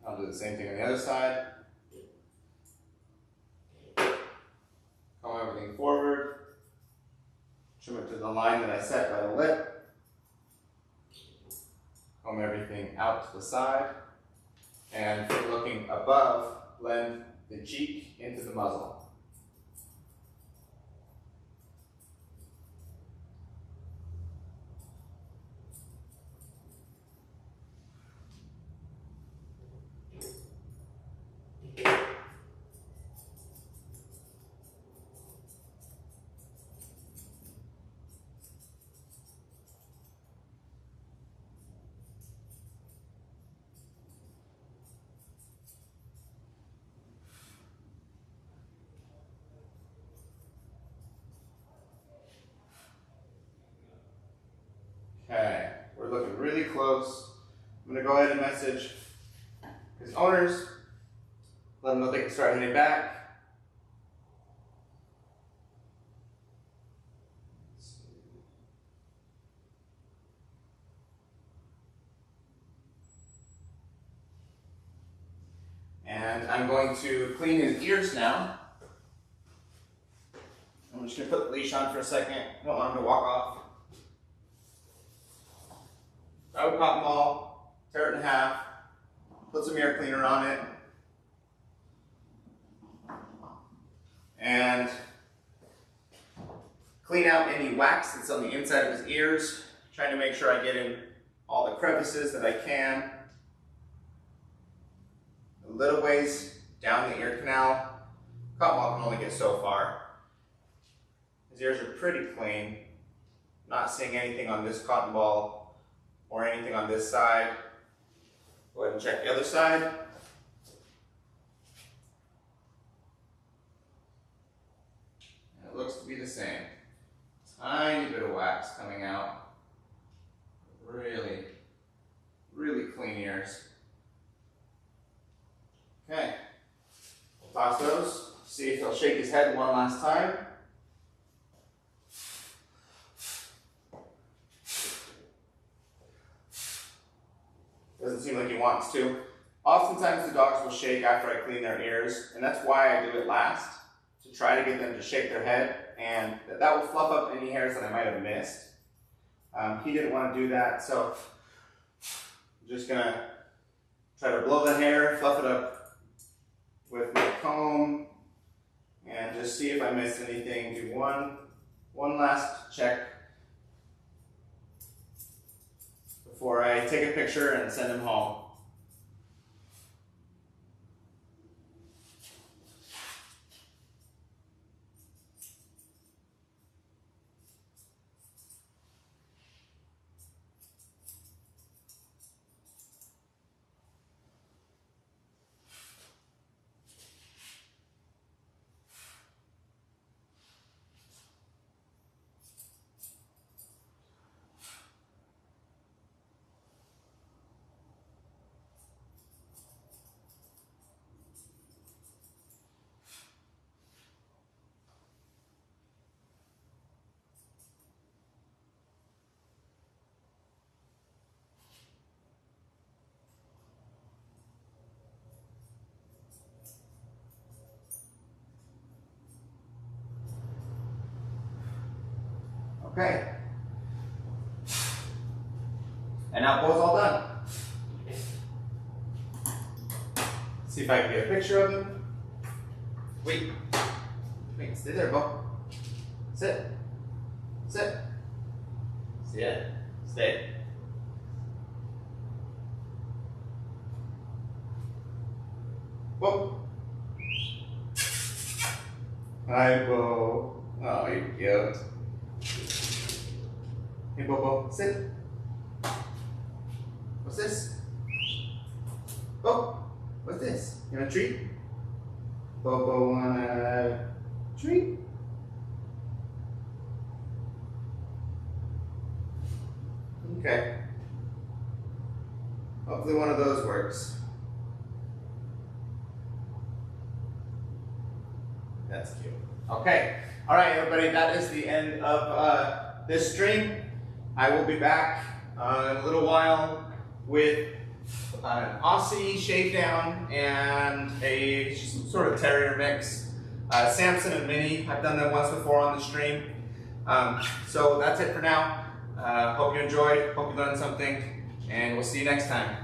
Speaker 1: I'll do the same thing on the other side. Comb everything forward. Trim it to the line that I set by the lip. Comb everything out to the side. And for looking above, blend the cheek into the muzzle. really close. I'm gonna go ahead and message his owners, let them know they can start heading back. And I'm going to clean his ears now. I'm just going to put the leash on for a second. I don't want him to walk off. Grab a cotton ball, tear it in half, put some ear cleaner on it, and clean out any wax that's on the inside of his ears, trying to make sure I get in all the crevices that I can. A little ways down the ear canal. Cotton ball can only get so far. His ears are pretty clean. Not seeing anything on this cotton ball or anything on this side. Go ahead and check the other side. And it looks to be the same. Tiny bit of wax coming out. Really, really clean ears. Okay, we'll toss those, see if he'll shake his head one last time. Doesn't seem like he wants to. Oftentimes the dogs will shake after I clean their ears, and that's why I do it last, to try to get them to shake their head, and that will fluff up any hairs that I might have missed. He didn't want to do that, so I'm just gonna try to blow the hair, fluff it up with my comb, and just see if I missed anything. Do one last check before I take a picture and send him home. Okay. And now Beau's all done. See if I can get a picture of him. Wait, stay there, Beau. Sit. Sit. Sit. Stay. Beau. Hi, Beau. Oh, you're cute. Hey, Beau, sit. What's this? Beau, what's this? You want a treat? Beau, want a treat? Okay. Hopefully one of those works. That's cute. Okay. All right, everybody, that is the end of this stream. I will be back in a little while with an Aussie shakedown and a sort of terrier mix. Samson and Minnie, I've done that once before on the stream. So that's it for now. Hope you enjoyed, hope you learned something, and we'll see you next time.